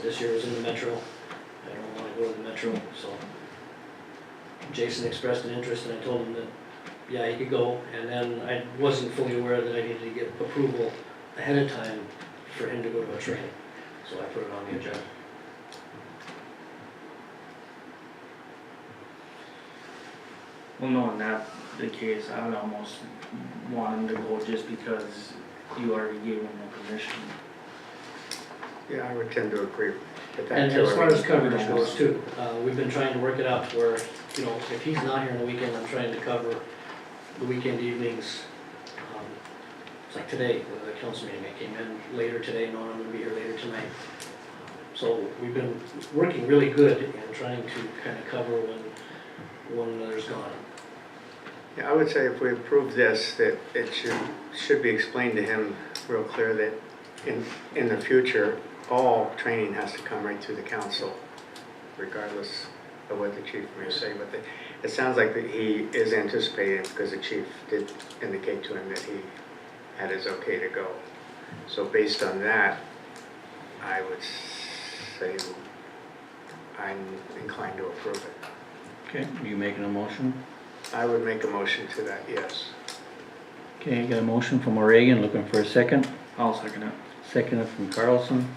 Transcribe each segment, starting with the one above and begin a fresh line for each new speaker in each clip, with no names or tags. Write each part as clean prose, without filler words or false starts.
This year was in the Metro. I don't want to go to the Metro, so Jason expressed an interest and I told him that, yeah, he could go. And then I wasn't fully aware that I needed to get approval ahead of time for him to go to a training. So I put it on the agenda.
Well, knowing that the case, I would almost want him to go just because you already gave him the permission.
Yeah, I would tend to agree with that
And
too.
as far as
I
coverage
mean,
goes too, we've been trying to work it out to where, you know, if he's not here on the weekend, I'm trying to cover the weekend evenings. It's like today, with the council meeting, I came in later today, knowing I'm gonna be here later tonight. So we've been working really good and trying to kind of cover when one another's gone.
Yeah, I would say if we approve this, that it should be explained to him real clear that in the future, all training has to come right through the council, regardless of what the chief may say. But it sounds like that he is anticipating, because the chief did indicate to him that he had his okay to go. So based on that, I would say I'm inclined to approve it.
Okay, you making a motion?
I would make a motion to that, yes.
Okay, got a motion from O'Regan, looking for a second.
I'll second it.
Seconded from Carlson.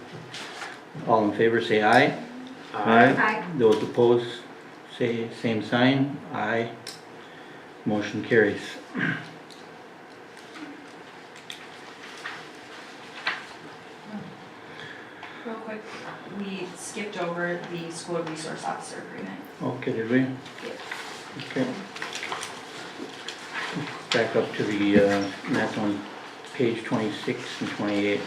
All in favor say aye.
Aye.
Those opposed say same sign. Aye. Motion carries.
Real quick, we skipped over the school resource officer agreement.
Okay, did we? Okay. Back up to the, that's on page 26 and 28.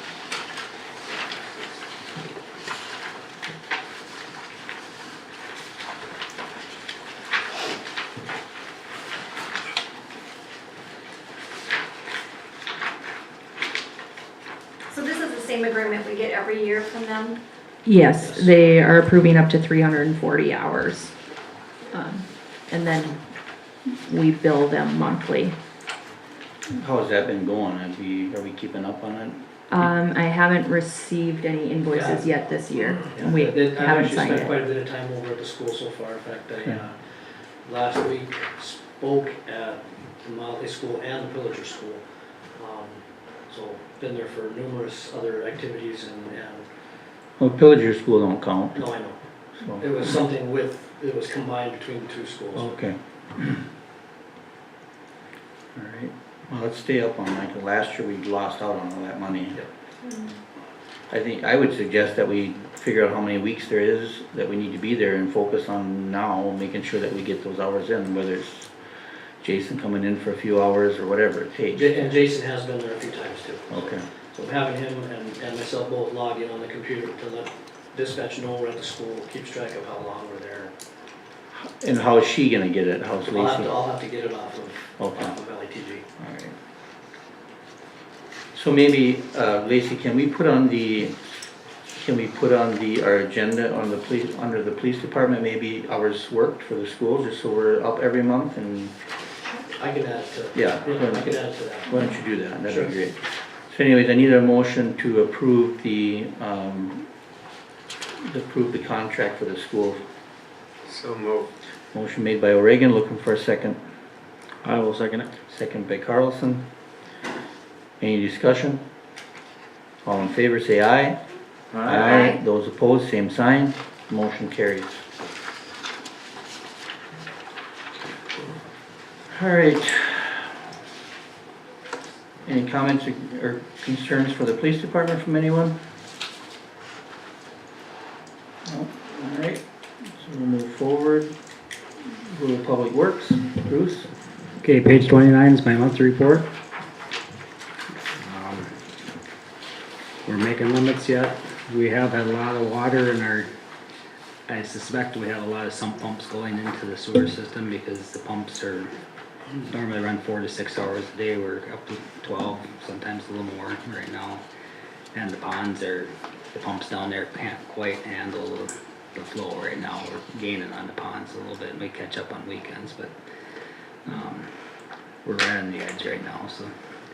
So this is the same agreement we get every year from them?
Yes, they are approving up to 340 hours. And then we bill them monthly.
How's that been going? Are we keeping up on it?
I haven't received any invoices yet this year. We
I've
haven't
actually
signed
spent quite
it.
a bit of time over at the school so far. In fact, I,
Yeah.
last week spoke at the Motley School and the Pillager School. So been there for numerous other activities and,
Well, Pillager School don't count,
no, I know.
so.
It was something it was combined between the two schools.
Okay. All right, well, let's stay up on that, 'cause last year we lost out on all that money. I would suggest that we figure out how many weeks there is that we need to be there and focus on now, making sure that we get those hours in, whether it's Jason coming in for a few hours or whatever it takes.
And Jason has been there a few times too.
Okay,
So having him and myself both log in on the computer to let dispatch know we're at the school, keeps track of how long we're there.
and how is she gonna get it? How's Lacey?
I'll have to get it off of
Okay.
LATV.
Alright. So maybe, Lacey, can we put on our agenda on the police, under the police department, maybe hours worked for the school, just so we're up every month and,
I can add to.
Yeah.
I can add to that.
why don't you do that? That'd
Sure.
be great. So anyways, I need a motion to approve the contract for the school.
So moved.
Motion made by O'Regan, looking for a second.
I will second it.
Second by Carlson. Any discussion? All in favor say aye.
Aye.
Those opposed, same sign. Motion carries. All right. Any comments or concerns for the police department from anyone? No? All right, so we'll move forward. Go to Public Works. Bruce?
Okay, page 29 is my monthly report. We're making limits yet. We have had a lot of water in our, I suspect we have a lot of sump pumps going into the sewer system because the pumps are normally run 4 to 6 hours a day. We're up to 12, sometimes a little more right now. And the pumps down there can't quite handle the flow right now. We're gaining on the ponds a little bit and we catch up on weekends, but we're right on the edge right now, so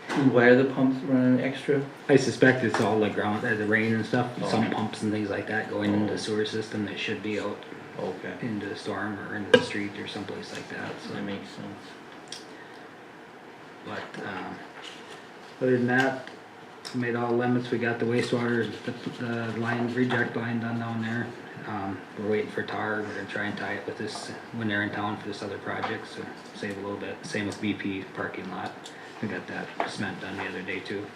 And why are the pumps running extra?
I suspect it's all the ground, the rain and stuff,
Oh.
some pumps and things like that going into the sewer system that should be out
Okay,
into the storm or into the street or someplace like that, so.
that makes sense.
But, other than that, made all limits, we got the wastewater, the line, reject line done down there. We're waiting for tar, we're gonna try and tie it with this, when they're in town for this other project, so save a little bit. Same with BP parking lot, we got that cement done the other day too.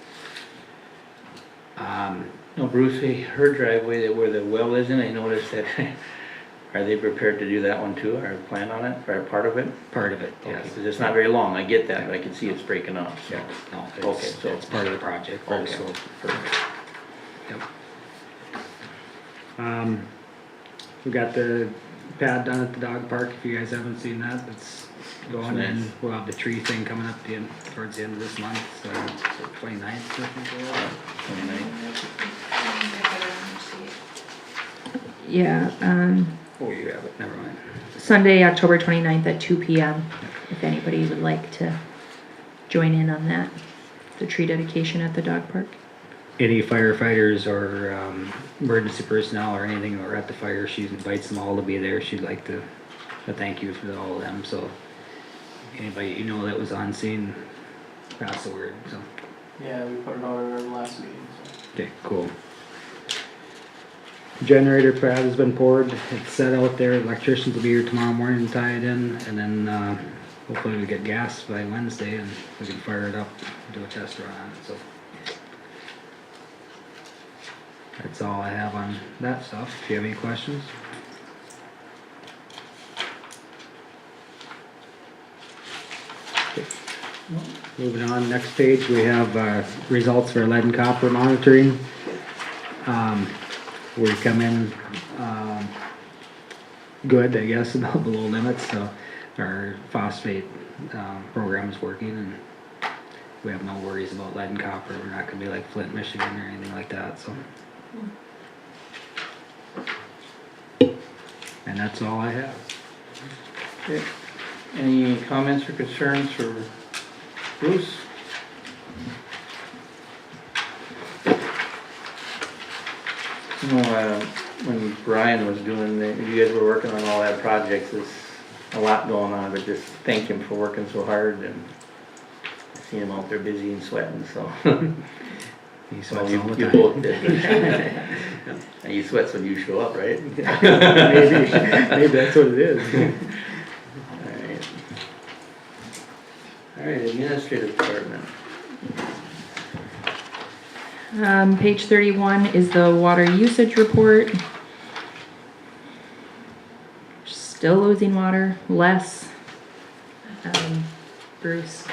No, Bruce, hey, her driveway that where the well is in, I noticed that, are they prepared to do that one too, or plan on it, or part of it?
Part of it,
Okay,
yes.
'cause it's not very long, I get that, but I can see it's breaking up, so.
Yeah, no,
Okay,
it's,
so-
it's part of the project, part of the
Okay.
slope.
Perfect.
Yep. We got the pad done at the dog park, if you guys haven't seen that, it's going
Nice.
in. We'll have the tree thing coming up towards the end of this month, so 29th, I think it was.
29.
Yeah,
Oh, you have it, never mind.
Sunday, October 29th at 2 PM, if anybody would like to join in on that, the tree dedication at the dog park.
Any firefighters or emergency personnel or anything that are at the fire, she invites them all to be there. She'd like to thank you for all of them, so anybody you know that was on scene, pass the word, so.
Yeah, we put it out at our last meeting, so.
Okay, cool. Generator pad has been poured, it's set out there, electricians will be here tomorrow morning to tie it in, and then hopefully we get gas by Wednesday and we can fire it up, do a test run on it, so. That's all I have on that stuff, if you have any questions. Okay. Moving on, next page, we have results for lead and copper monitoring. We come in good, I guess, about below limits, so our phosphate program is working and we have no worries about lead and copper. We're not gonna be like Flint, Michigan or anything like that, so. And that's all I have.
Okay. Any comments or concerns for Bruce? You know, when Brian was doing the, you guys were working on all that projects, there's a lot going on, but just thank him for working so hard and see him out there busy and sweating, so.
He
Well,
sweats
you
all the
you
time.
both did. And you sweats when you show up, right?
Maybe that's what it is.
Alright. Alright, administrative department.
Page 31 is the water usage report. Still losing water, less. Bruce,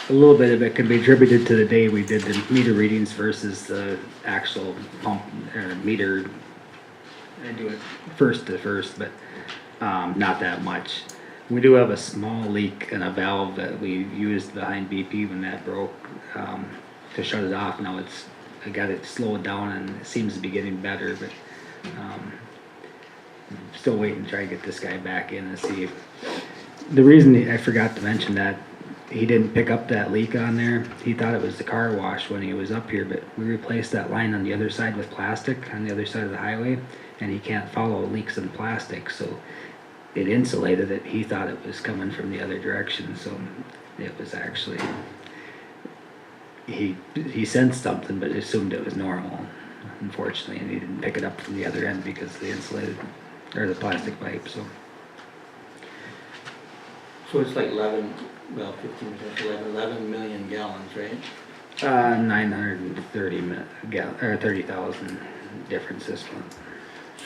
A little bit of it can be attributed to the day we did the meter readings versus the actual pump or meter. I do it first to first, but not that much. We do have a small leak in a valve that we used behind BP when that broke to shut it off. Now I got it slowed down and it seems to be getting better, but still waiting to try to get this guy back in and see if the reason I forgot to mention that he didn't pick up that leak on there. He thought it was the car wash when he was up here, but we replaced that line on the other side with plastic on the other side of the highway, and he can't follow leaks in plastic, so it insulated it. He thought it was coming from the other direction, so it was actually, he sensed something but assumed it was normal, unfortunately, and he didn't pick it up from the other end because of the insulated, or the plastic pipe, so.
So it's like 11 million gallons, right?
930 or 30,000 difference this month.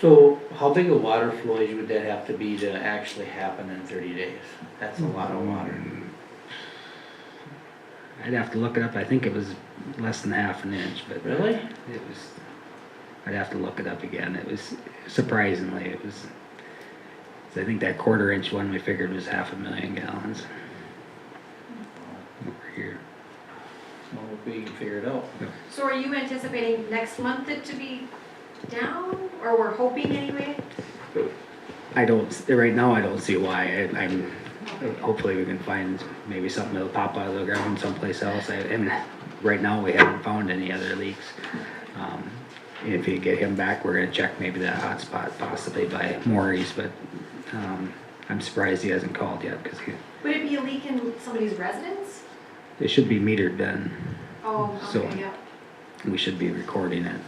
So how big a water flowage would that have to be to actually happen in 30 days? That's a lot of water.
I'd have to look it up. I think it was less than half an inch, but
Really?
it was. I'd have to look it up again. It was surprisingly, it was. I think that 1/4 inch one we figured was 500,000 gallons. Over here.
Well, we can figure it out.
So are you anticipating next month it to be down, or we're hoping anyway?
I don't, right now I don't see why. I'm hopefully we can find maybe something that'll pop out of the ground someplace else. And right now, we haven't found any other leaks. If you get him back, we're gonna check maybe that hot spot possibly by Maury's, but, I'm surprised he hasn't called yet, cause
Would it be a leak in somebody's residence?
it should be metered then.
Oh,
So-
okay, yeah.
We should be recording it.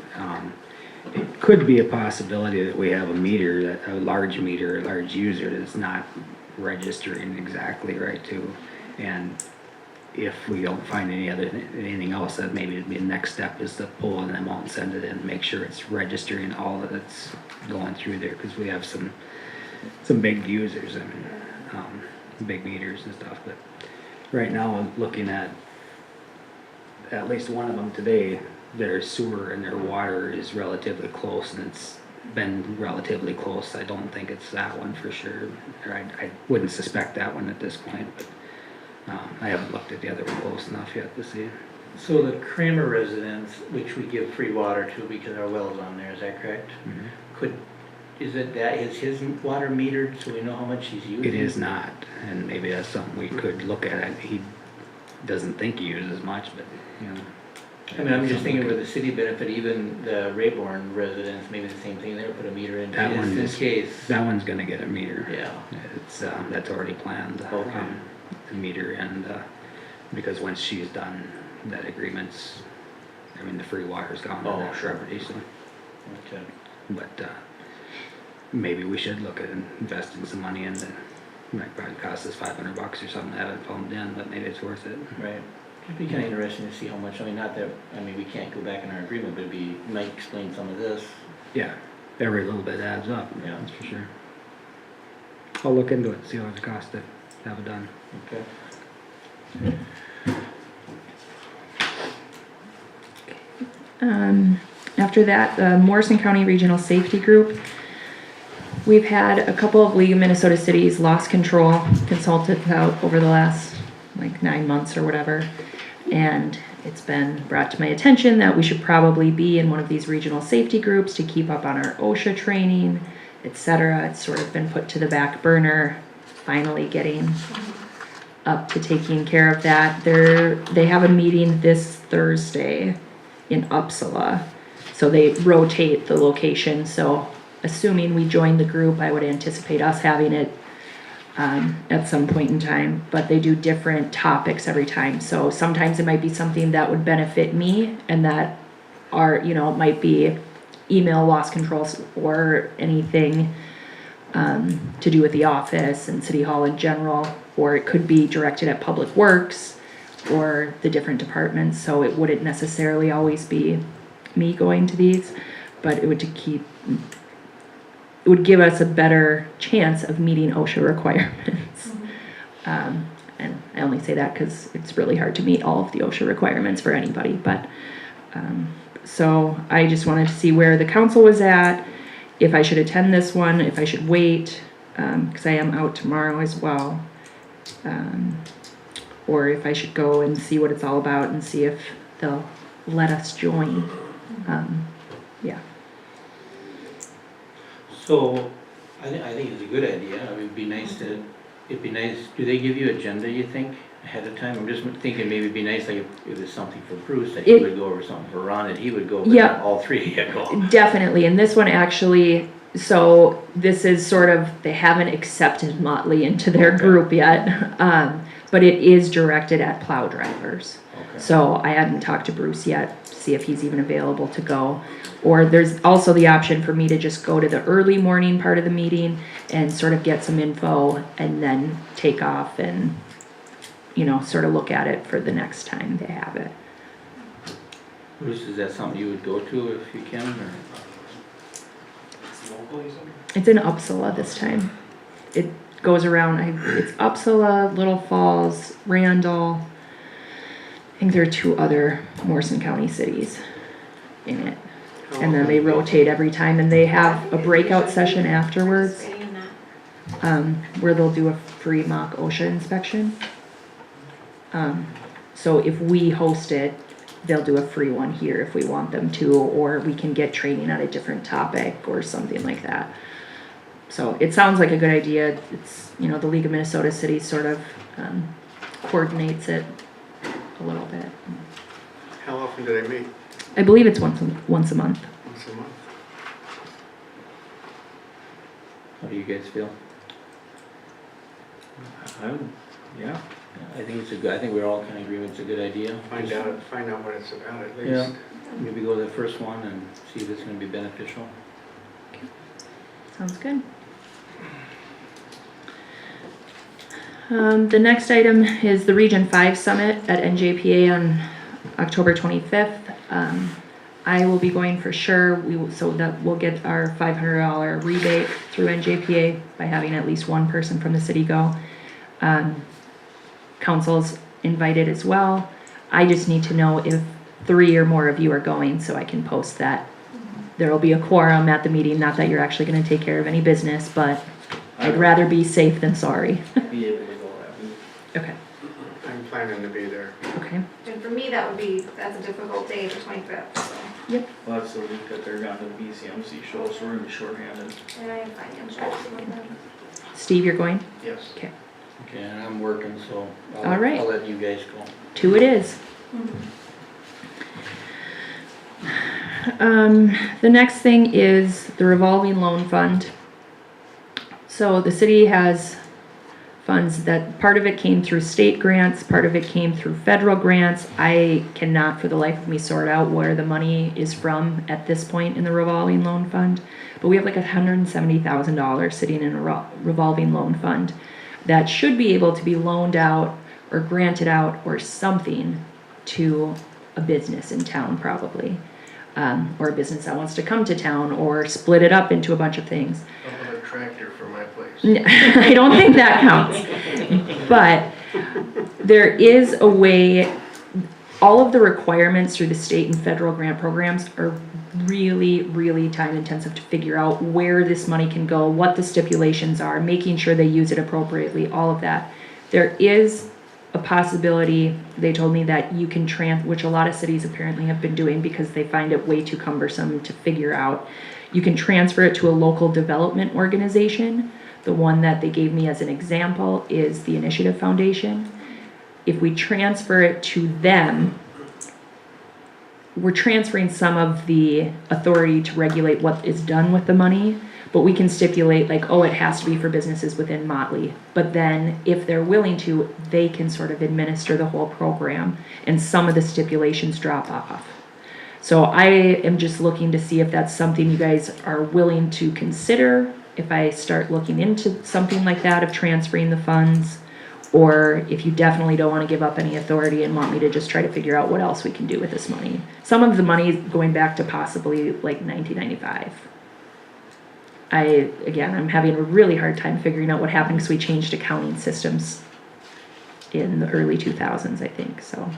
It could be a possibility that we have a meter, a large meter, a large user that's not registering exactly right too. And if we don't find anything else, that maybe the next step is to pull them out and send it in, make sure it's registering all that it's going through there, cause we have some big users, I mean, big meters and stuff, but right now I'm looking at least one of them today, their sewer and their water is relatively close, and it's been relatively close. I don't think it's that one for sure, or I wouldn't suspect that one at this point, but I haven't looked at the other one close enough yet to see.
So the Kramer residence, which we give free water to because our well's on there, is that correct? Is his water metered so we know how much he's using?
It is not, and maybe that's something we could look at. He doesn't think he uses much, but, you know.
I mean, I'm just thinking with the city benefit, even the Rayborn residents, maybe the same thing, they'll put a meter in
That one
in
is-
case.
That one's gonna get a meter.
Yeah,
It's, that's already planned.
Okay.
The meter, and, because once she's done, that agreement's, I mean, the free water's gone
Oh,
on that
sure.
property, so.
okay.
But, maybe we should look at investing some money in it. Might probably cost us $500 or something to have it pumped in, but maybe it's worth it.
Right. It'd be kinda interesting to see how much, I mean, not that, I mean, we can't go back in our agreement, but might explain some of this.
Yeah, every little bit adds up,
Yeah.
that's for sure. I'll look into it, see how much it costs to have it done.
Okay.
After that, the Morrison County Regional Safety Group. We've had a couple of League of Minnesota Cities lost control consultants out over the last like 9 months or whatever. And it's been brought to my attention that we should probably be in one of these regional safety groups to keep up on our OSHA training, etc. It's sort of been put to the back burner, finally getting up to taking care of that. They have a meeting this Thursday in Uppsala. So they rotate the location, so assuming we join the group, I would anticipate us having it at some point in time, but they do different topics every time. So sometimes it might be something that would benefit me and that might be email loss controls or anything to do with the office and City Hall in general, or it could be directed at Public Works or the different departments, so it wouldn't necessarily always be me going to these, but it would give us a better chance of meeting OSHA requirements. And I only say that because it's really hard to meet all of the OSHA requirements for anybody, but so I just wanted to see where the council was at, if I should attend this one, if I should wait, because I am out tomorrow as well. Or if I should go and see what it's all about and see if they'll let us join. Yeah.
So, I think it's a good idea, I mean, it'd be nice, do they give you agenda, you think, ahead of time? I'm just thinking maybe it'd be nice, like, if it's something for Bruce, that he would go over, something for Ron, and he would go, but
Yeah.
not all three of you go.
Definitely, and this one actually, so this is sort of, they haven't accepted Motley into their group yet, but it is directed at plow drivers.
Okay.
So I hadn't talked to Bruce yet, see if he's even available to go. Or there's also the option for me to just go to the early morning part of the meeting and sort of get some info and then take off and, sort of look at it for the next time they have it.
Bruce, is that something you would go to if you can, or?
It's in Uppsala this time. It goes around, it's Uppsala, Little Falls, Randall. I think there are 2 other Morrison County cities in it. And then they rotate every time and they have a breakout session afterwards,
Participating in that.
where they'll do a free mock OSHA inspection. So if we host it, they'll do a free one here if we want them to, or we can get training on a different topic or something like that. So it sounds like a good idea. It's, you know, the League of Minnesota Cities sort of coordinates it a little bit.
How often do they meet?
I believe it's once a month.
Once a month?
How do you guys feel?
Yeah,
I think it's a good, I think we're all kind of agreeing it's a good idea.
Find out what it's about at least.
Yeah, maybe go to the first one and see if it's gonna be beneficial.
Sounds good. The next item is the Region 5 Summit at NJPA on October 25th. I will be going for sure, so that we'll get our $500 rebate through NJPA by having at least one person from the city go. Council's invited as well. I just need to know if 3 or more of you are going so I can post that. There will be a quorum at the meeting, not that you're actually gonna take care of any business, but I'd rather be safe than sorry.
be able to go that week.
Okay,
I'm planning to be there.
okay.
And for me, that's a difficult day, the 25th, so,
Well, that's the week that they're going to the BCMC show, so we're gonna be shorthanded.
and I have financial issues with them.
Steve, you're going?
Yes.
Okay,
Okay, and I'm working, so
All right.
I'll let you guys go.
2 it is. The next thing is the revolving loan fund. So the city has funds that, part of it came through state grants, part of it came through federal grants. I cannot for the life of me sort out where the money is from at this point in the revolving loan fund. But we have like $170,000 sitting in a revolving loan fund that should be able to be loaned out or granted out or something to a business in town probably. Or a business that wants to come to town or split it up into a bunch of things.
I'll have a tractor for my place.
I don't think that counts. But there is a way, all of the requirements through the state and federal grant programs are really, really time intensive to figure out where this money can go, what the stipulations are, making sure they use it appropriately, all of that. There is a possibility, they told me, that you can which a lot of cities apparently have been doing because they find it way too cumbersome to figure out. You can transfer it to a local development organization. The one that they gave me as an example is the Initiative Foundation. If we transfer it to them, we're transferring some of the authority to regulate what is done with the money, but we can stipulate like, oh, it has to be for businesses within Motley. But then if they're willing to, they can sort of administer the whole program and some of the stipulations drop off. So I am just looking to see if that's something you guys are willing to consider, if I start looking into something like that of transferring the funds, or if you definitely don't want to give up any authority and want me to just try to figure out what else we can do with this money. Some of the money is going back to possibly like 1995. I'm having a really hard time figuring out what happened because we changed accounting systems in the early 2000s, I think, so.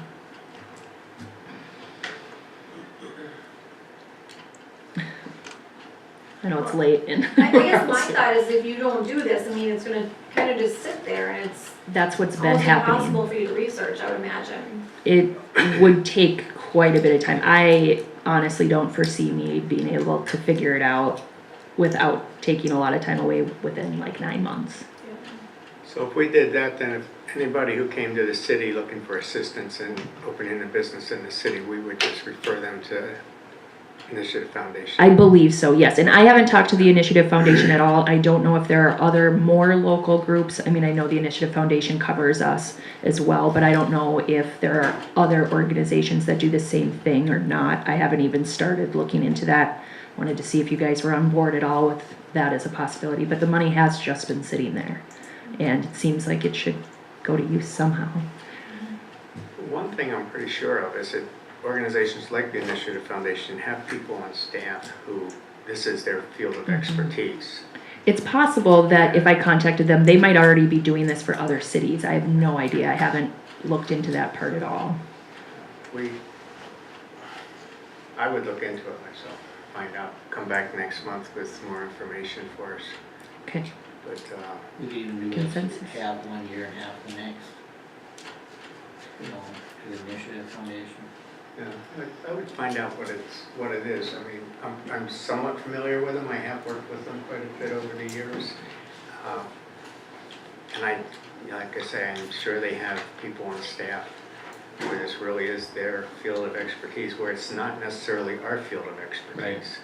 I know it's late and.
I guess my thought is if you don't do this, I mean, it's gonna kind of just sit there and it's
That's what's been
almost
happening.
impossible for you to research, I would imagine.
It would take quite a bit of time. I honestly don't foresee me being able to figure it out without taking a lot of time away within like 9 months.
So if we did that, then if anybody who came to the city looking for assistance in opening a business in the city, we would just refer them to Initiative Foundation.
I believe so, yes. And I haven't talked to the Initiative Foundation at all. I don't know if there are other more local groups. I mean, I know the Initiative Foundation covers us as well, but I don't know if there are other organizations that do the same thing or not. I haven't even started looking into that. Wanted to see if you guys were on board at all with that as a possibility, but the money has just been sitting there. And it seems like it should go to use somehow.
One thing I'm pretty sure of is that organizations like the Initiative Foundation have people on staff who this is their field of expertise.
It's possible that if I contacted them, they might already be doing this for other cities. I have no idea. I haven't looked into that part at all.
I would look into it myself, find out, come back next month with more information for us.
Okay.
But
We could even do
Consensus.
this, half 1 year and half the next. You know, to the Initiative Foundation.
Yeah, I would find out what it is. I mean, I'm somewhat familiar with them. I have worked with them quite a bit over the years. And like I say, I'm sure they have people on staff where this really is their field of expertise, where it's not necessarily our field of expertise.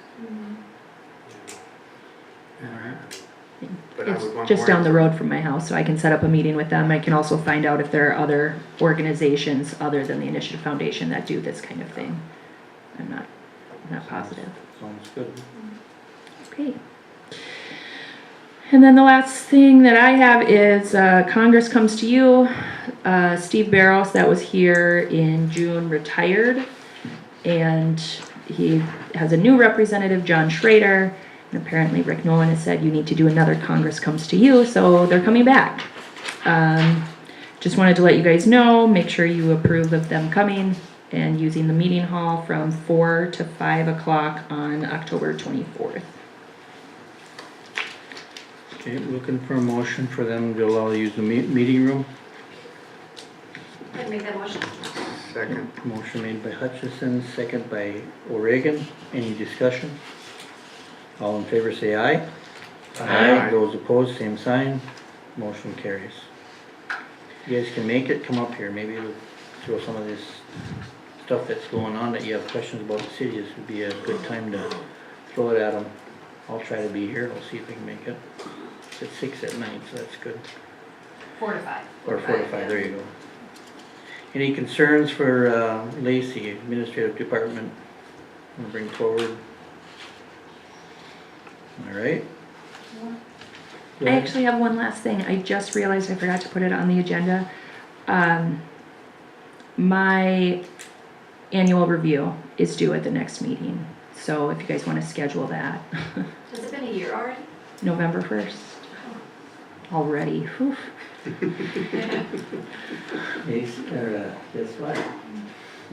But I
It's
would want
just
more
down the
info.
road from my house, so I can set up a meeting with them. I can also find out if there are other organizations other than the Initiative Foundation that do this kind of thing. I'm not positive.
Sounds good.
Okay. And then the last thing that I have is Congress comes to you. Steve Barros, that was here in June, retired. And he has a new representative, John Schrader. And apparently Rick Nolan has said you need to do another Congress comes to you, so they're coming back. Just wanted to let you guys know, make sure you approve of them coming and using the meeting hall from 4 to 5 o'clock on October 24th.
Okay, looking for a motion for them to allow to use the meeting room.
I'd make that motion.
Second.
Motion made by Hutchison, second by O'Regan. Any discussion? All in favor say aye.
Aye.
Those opposed, same sign. Motion carries. You guys can make it, come up here. Maybe we'll throw some of this stuff that's going on that you have questions about the city. This would be a good time to throw it at them. I'll try to be here. I'll see if I can make it. It's at 6 at night, so that's good.
4 to 5.
Or 4 to 5, there you go. Any concerns for Lacey, Administrative Department? Want to bring forward? All right. Go
I
ahead.
actually have one last thing. I just realized I forgot to put it on the agenda. My annual review is due at the next meeting. So if you guys want to schedule that,
Has it been a year already?
November 1st. Already. Whew.
Guess what?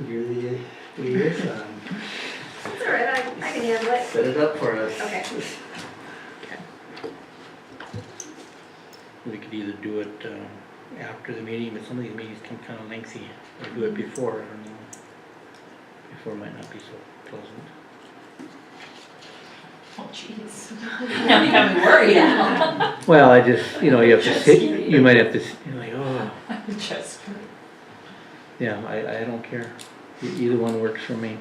You're the liaison.
It's all right, I can handle it.
Set it up for us.
Okay.
We could either do it after the meeting, but some of these meetings can kind of lengthy, or do it before, I don't know. Before might not be so pleasant.
Oh, jeez. Now you got me worried now.
Well, I just, you have to sit, you might have to, you're like, oh,
Just.
yeah, I don't care. Either one works for me.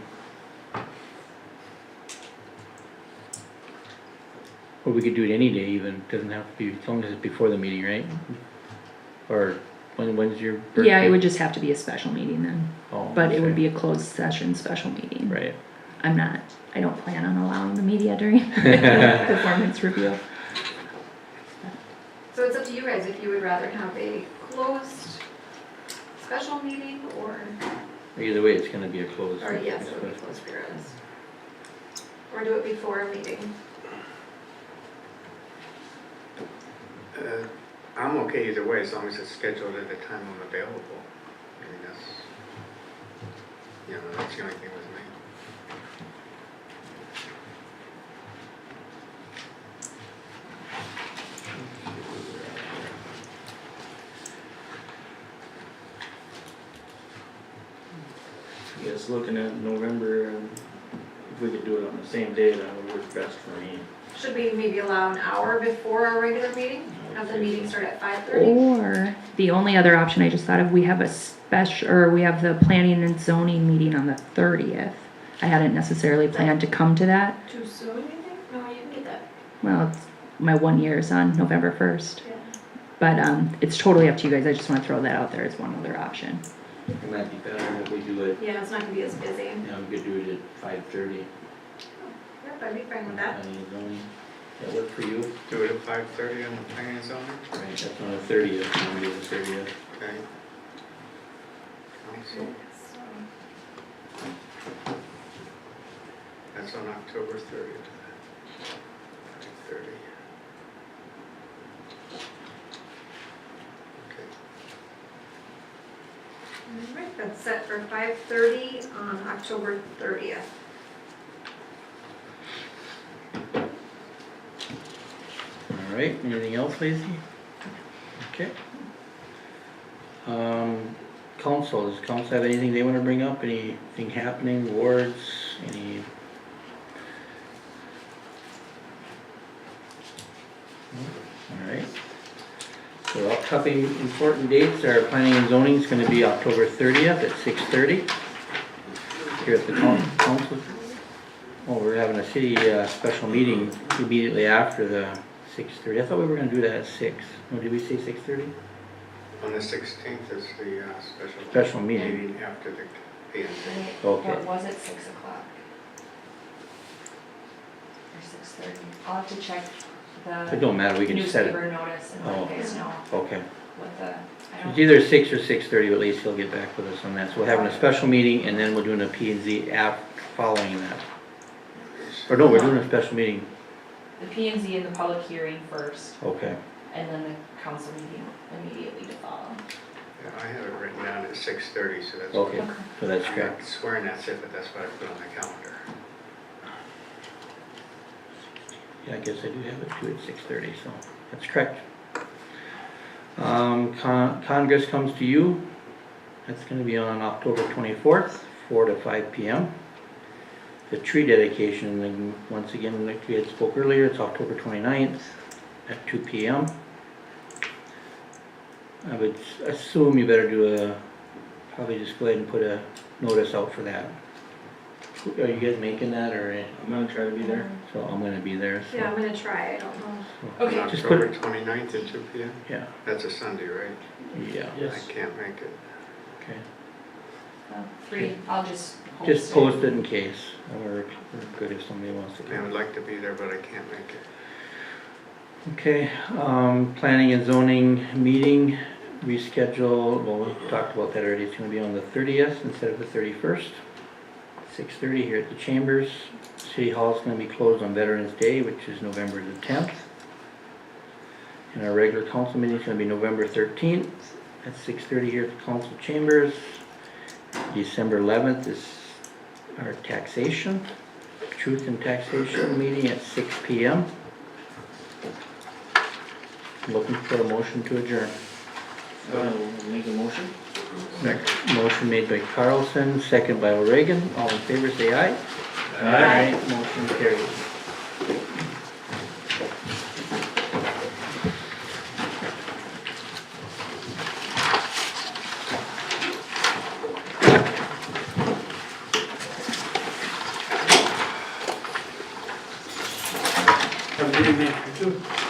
Or we could do it any day even, doesn't have to be, as long as it's before the meeting, right? Or when's your birthday?
Yeah, it would just have to be a special meeting then,
Oh,
but it would
okay.
be a closed session special meeting.
Right.
I don't plan on allowing the media during performance review.
So it's up to you guys if you would rather have a closed special meeting or
Either way, it's gonna be a closed.
yes, it would be closed regardless. Or do it before a meeting.
I'm okay either way, as long as it's scheduled at the time I'm available. I mean, that's the only thing with me.
Yes, looking at November, if we could do it on the same day, that would work best for me.
Should we maybe allow an hour before our regular meeting? Have the meeting start at 5:30?
Or the only other option I just thought of, we have we have the planning and zoning meeting on the 30th. I hadn't necessarily planned to come to that.
Too soon, you think? No, you can get that.
Well, my 1 year is on November 1st.
Yeah.
But it's totally up to you guys. I just want to throw that out there as one other option.
It might be better if we do it,
Yeah, it's not gonna be as busy.
we could do it at 5:30.
Yep, I'd be fine with that.
That work for you?
Do it at 5:30 on the planning and zoning?
Right, that's on the 30th, Monday the 30th.
Okay. Council, that's on October 30th. 5:30. Okay.
Alright, that's set for 5:30 on October 30th.
All right, anything else, Lacey? Okay. council, does council have anything they wanna bring up, anything happening, wards, any? Alright. So upcoming important dates, our planning and zoning is gonna be October 30th at 6:30. Here at the council. Oh, we're having a city, special meeting immediately after the 6:30. I thought we were gonna do that at 6. No, did we say 6:30?
On the 16th is the
Special meeting.
after the P and Z.
Okay.
What was it, 6 o'clock? Or 6:30? I'll have to check
It don't matter, we
the
can set it.
newspaper notice and
Oh.
let you guys know
Okay.
what the, I
It's
don't,
either 6 or 6:30, but at least he'll get back with us on that. So we're having a special meeting and then we're doing a P and Z app following that. Or no, we're doing a special meeting.
the P and Z and the public hearing first,
Okay.
and then the council meeting immediately to follow.
Yeah, I have it written down at 6:30, so that's.
Okay, so that's
I'm
correct.
not swearing that's it, but that's what I put on the calendar.
Yeah, I guess I do have it too at 6:30, so that's correct. Congress comes to you. That's gonna be on October 24th, 4 to 5 p.m. The tree dedication, and once again, like we had spoke earlier, it's October 29th at 2 p.m. I would assume you better probably just go ahead and put a notice out for that. Are you guys making that, or?
I'm gonna try to be there.
So I'm gonna be there, so.
Yeah, I'm gonna try, I don't know.
Okay.
Just put
October
it,
29th at 2 p.m.?
yeah,
That's a Sunday, right?
yeah,
Yes.
I can't make it.
okay.
Well, free, I'll just post
Just
it.
post it in case, or good if somebody wants to
I would
come.
like to be there, but I can't make it.
Okay, planning and zoning meeting reschedule, well, we talked about that already, it's gonna be on the 30th instead of the 31st. 6:30 here at the Chambers. City Hall's gonna be closed on Veterans Day, which is November the 10th. And our regular council meeting is gonna be November 13th at 6:30 here at the council chambers. December 11th is our taxation, truth and taxation meeting at 6 p.m. Looking for a motion to adjourn.
Make a motion?
Motion made by Carlson, second by O'Regan. All in favor, say aye.
Aye.
Motion carries.
Have a good evening, you too.